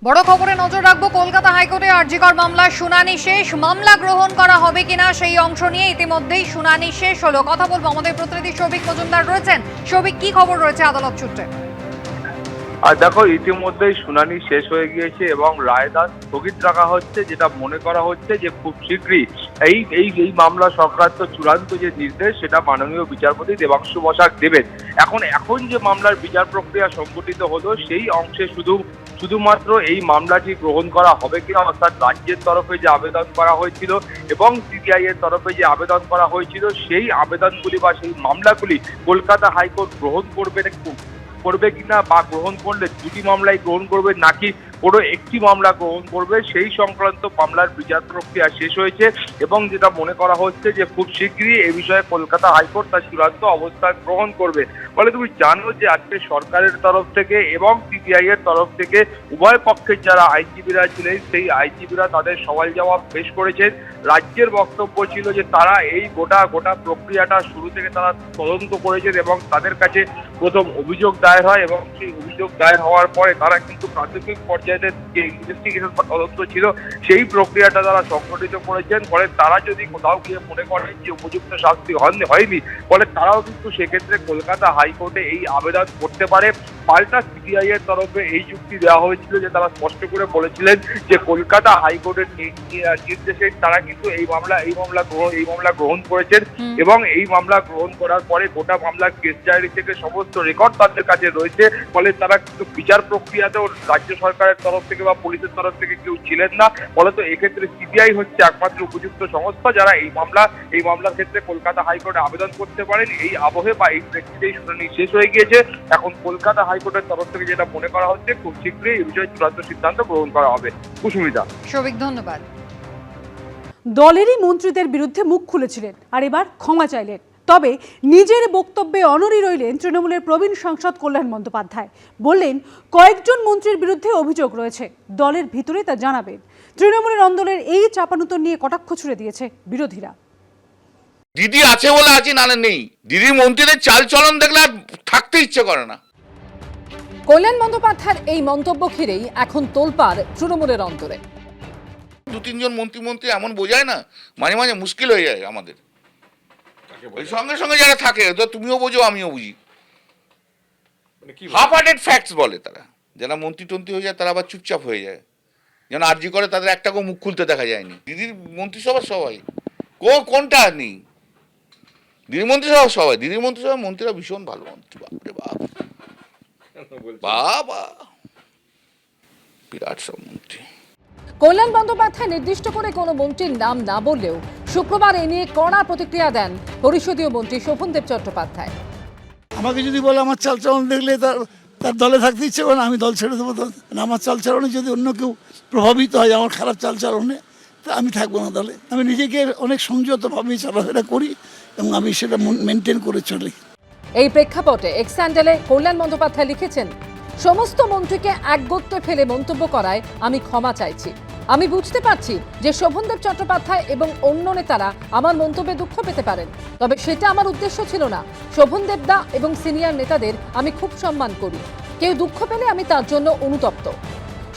বড় খবরে নজর রাখবো। কলকাতা হাইকোর্টে আরজিকর মামলার শুনানি শেষ। মামলা গ্রহণ করা হবে কিনা সেই অংশ নিয়ে ইতিমধ্যেই শুনানি শেষ হলো। কথা বলবো, আমাদের প্রতিনিধি সৌভিক মজুমদার রয়েছেন। সৌভিক, কি খবর রয়েছে আদালত সূত্রে? আর দেখো, ইতিমধ্যেই শুনানি শেষ হয়ে গিয়েছে এবং রায়দান স্থগিত রাখা হচ্ছে, যেটা মনে করা হচ্ছে যে খুব শীঘ্রই এই মামলা সংক্রান্ত চূড়ান্ত যে নির্দেশ সেটা মাননীয় বিচারপতি দেবাংশু বসাক দেবেন। এখন যে মামলার বিচার প্রক্রিয়া সংগঠিত হলো সেই অংশে শুধুমাত্র এই মামলাটি গ্রহণ করা হবে কিনা, অর্থাৎ রাজ্যের তরফে যে আবেদন করা হয়েছিল এবং সিবিআই এর তরফে যে আবেদন করা হয়েছিল সেই আবেদনগুলি বা সেই মামলাগুলি কলকাতা হাইকোর্ট গ্রহণ করবে কিনা, বা গ্রহণ করলে দুটি মামলাই গ্রহণ করবে নাকি কোনো একটি মামলা গ্রহণ করবে, সেই সংক্রান্ত মামলার বিচার প্রক্রিয়া শেষ হয়েছে এবং যেটা মনে করা হচ্ছে যে খুব শীঘ্রই এ বিষয়ে কলকাতা হাইকোর্ট তার চূড়ান্ত অবস্থান গ্রহণ করবে। ফলে তুমি জানো যে আজকে সরকারের তরফ থেকে এবং সিবিআই এর তরফ থেকে উভয় পক্ষের যারা আইনজীবীরা ছিলেন সেই আইনজীবীরা তাদের সওয়াল জবাব পেশ করেছেন। রাজ্যের বক্তব্য ছিল যে তারা এই গোটা প্রক্রিয়াটা শুরু থেকে তারা তদন্ত করেছেন এবং তাদের কাছে প্রথম অভিযোগ দায়ের হয় এবং সেই অভিযোগ দায়ের হওয়ার পরে তারা কিন্তু প্রাথমিক পর্যায়ে যে ইনভেস্টিগেশন বা তদন্ত ছিল সেই প্রক্রিয়াটা তারা সংগঠিত করেছেন। ফলে তারা যদি কোথাও গিয়ে মনে করেন যে উপযুক্ত শাস্তি হয়নি, ফলে তারাও কিন্তু সেক্ষেত্রে কলকাতা হাইকোর্টে এই আবেদন করতে পারে। পাল্টা সিবিআই এর তরফে এই যুক্তি দেওয়া হয়েছিল যে তারা স্পষ্ট করে বলেছিলেন যে কলকাতা হাইকোর্টের নির্দেশে তারা কিন্তু এই মামলা গ্রহণ করেছেন এবং এই মামলা গ্রহণ করার পরে গোটা মামলার কেস ডায়েরি থেকে সমস্ত রেকর্ড তাদের কাছে রয়েছে। ফলে তারা কিন্তু বিচার প্রক্রিয়াতেও রাজ্য সরকারের তরফ থেকে বা পুলিশের তরফ থেকে কেউ ছিলেন না। ফলত এক্ষেত্রে সিবিআই হচ্ছে একমাত্র উপযুক্ত সংস্থা যারা এই মামলার ক্ষেত্রে কলকাতা হাইকোর্টে আবেদন করতে পারেন। এই আবহে বা এই প্রেক্ষিতেই শুনানি শেষ হয়ে গিয়েছে। এখন কলকাতা হাইকোর্টের তরফ থেকে যেটা মনে করা হচ্ছে খুব শীঘ্রই এই বিষয়ে চূড়ান্ত সিদ্ধান্ত গ্রহণ করা হবে। কুসুমিতা। সৌভিক, ধন্যবাদ। দলেরই মন্ত্রীদের বিরুদ্ধে মুখ খুলেছিলেন আর এবার ক্ষমা চাইলেন, তবে নিজের বক্তব্যে অনড়ি রইলেন তৃণমূলের প্রবীণ সাংসদ কল্যাণ বন্দ্যোপাধ্যায়। বললেন কয়েকজন মন্ত্রীর বিরুদ্ধে অভিযোগ রয়েছে, দলের ভিতরে তা জানাবেন। তৃণমূলের আন্দোলনের এই চাপানুতর নিয়ে কটাক্ষ ছুড়ে দিয়েছে বিরোধীরা। দিদি আছে বলে আছি, নালে নেই। দিদির মন্ত্রীদের চাল চলন দেখলে আর থাকতে ইচ্ছে করে না। কল্যাণ বন্দ্যোপাধ্যায়ের এই মন্তব্য ঘিরেই এখন তোলপাড় তৃণমূলের অন্তরে। দু তিনজন মন্ত্রী এমন বোঝায় না, মাঝে মাঝে মুশকিল হয়ে যায় আমাদের। ওই সঙ্গে সঙ্গে যারা থাকে, তো তুমিও বোঝো আমিও বুঝি, হাফ হার্টেড ফ্যাক্টস বলে তারা। যারা মন্ত্রী হয়ে যায় তারা আবার চুপচাপ হয়ে যায়, যেন আরজি করে তাদের একটাকেও মুখ খুলতে দেখা যায়নি। দিদির মন্ত্রিসভার সবাই কোনটা নেই, দিদির মন্ত্রিসভা সবাই, দিদির মন্ত্রিসভা মন্ত্রীরা ভীষণ ভালো মন্ত্রী। বাপরে বাবা, বিরাট সব মন্ত্রী। কল্যাণ বন্দ্যোপাধ্যায় নির্দিষ্ট করে কোনো মন্ত্রীর নাম না বললেও শুক্রবার এ নিয়ে কড়া প্রতিক্রিয়া দেন পরিষদীয় মন্ত্রী শোভনদেব চট্টোপাধ্যায়। আমাকে যদি বলে আমার চালচলন দেখলে তার দলে থাকতে ইচ্ছে করে না, আমি দল ছেড়ে দেবো। আমার চালচলনে যদি অন্য কেউ প্রভাবিত হয় আমার খারাপ চালচলনে, তা আমি থাকবো না দলে। আমি নিজেকে অনেক সংযতভাবেই চলাফেরা করি এবং আমি সেটা মেনটেন করে চলি। এই প্রেক্ষাপটে এক্স হ্যান্ডেলে কল্যাণ বন্দ্যোপাধ্যায় লিখেছেন, সমস্ত মন্ত্রীকে একগোত্রে ফেলে মন্তব্য করায় আমি ক্ষমা চাইছি। আমি বুঝতে পারছি যে শোভনদেব চট্টোপাধ্যায় এবং অন্য নেতারা আমার মন্তব্যে দুঃখ পেতে পারেন, তবে সেটা আমার উদ্দেশ্য ছিল না। শোভনদেব দা এবং সিনিয়র নেতাদের আমি খুব সম্মান করি, কেউ দুঃখ পেলে আমি তার জন্য অনুতপ্ত।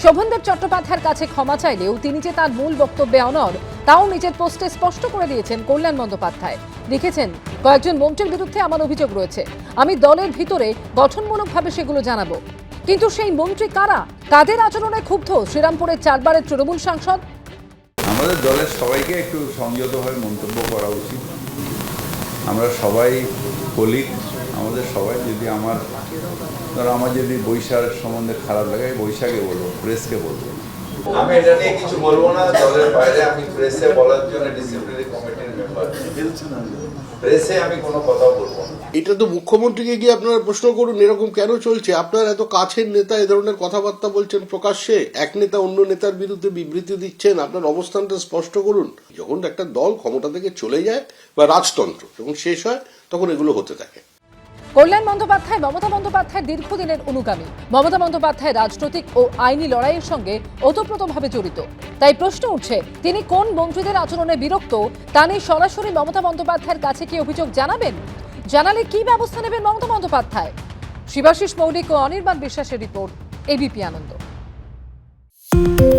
শোভনদেব চট্টোপাধ্যায়ের কাছে ক্ষমা চাইলেও তিনি যে তার মূল বক্তব্যে অনড়, তাও নিজের পোস্টে স্পষ্ট করে দিয়েছেন কল্যাণ বন্দ্যোপাধ্যায়। লিখেছেন, কয়েকজন মন্ত্রীর বিরুদ্ধে আমার অভিযোগ রয়েছে, আমি দলের ভিতরে গঠনমূলকভাবে সেগুলো জানাবো। কিন্তু সেই মন্ত্রী কারা, কাদের আচরণে ক্ষুব্ধ শ্রীরামপুরের 4 বারের তৃণমূল সাংসদ? আমাদের দলের সবাইকে একটু সংযতভাবে মন্তব্য করা উচিত। আমরা সবাই কলিগ, আমাদের সবাই যদি আমার যদি বৈশাখ সম্বন্ধে খারাপ লাগে বৈশাখে বলবো, প্রেসকে বলবো। আমি এটা নিয়ে কিছু বলবো না, দলের বাইরে আমি প্রেসে বলার জন্য ডিসিপ্লিনারি কমিটির মেম্বার, প্রেসে আমি কোনো কথা বলবো না। এটা তো মুখ্যমন্ত্রীকে গিয়ে আপনারা প্রশ্ন করুন, এরকম কেন চলছে? আপনার এত কাছের নেতা এ ধরনের কথাবার্তা বলছেন প্রকাশ্যে, এক নেতা অন্য নেতার বিরুদ্ধে বিবৃতি দিচ্ছেন, আপনার অবস্থানটা স্পষ্ট করুন। যখন একটা দল ক্ষমতা থেকে চলে যায় বা রাজতন্ত্র যখন শেষ হয় তখন এগুলো হতে থাকে। কল্যাণ বন্দ্যোপাধ্যায় মমতা বন্দ্যোপাধ্যায়ের দীর্ঘদিনের অনুগামী। মমতা বন্দ্যোপাধ্যায় রাজনৈতিক ও আইনি লড়াইয়ের সঙ্গে ওতপ্রোতভাবে জড়িত। তাই প্রশ্ন উঠছে, তিনি কোন মন্ত্রীদের আচরণে বিরক্ত তা নিয়ে সরাসরি মমতা বন্দ্যোপাধ্যায়ের কাছে কি অভিযোগ জানাবেন? জানালে কি ব্যবস্থা নেবেন মমতা বন্দ্যোপাধ্যায়? শিবাশিস মৌলিক ও অনির্বাণ বিশ্বাসের রিপোর্ট, এবিপি আনন্দ। নমস্কার।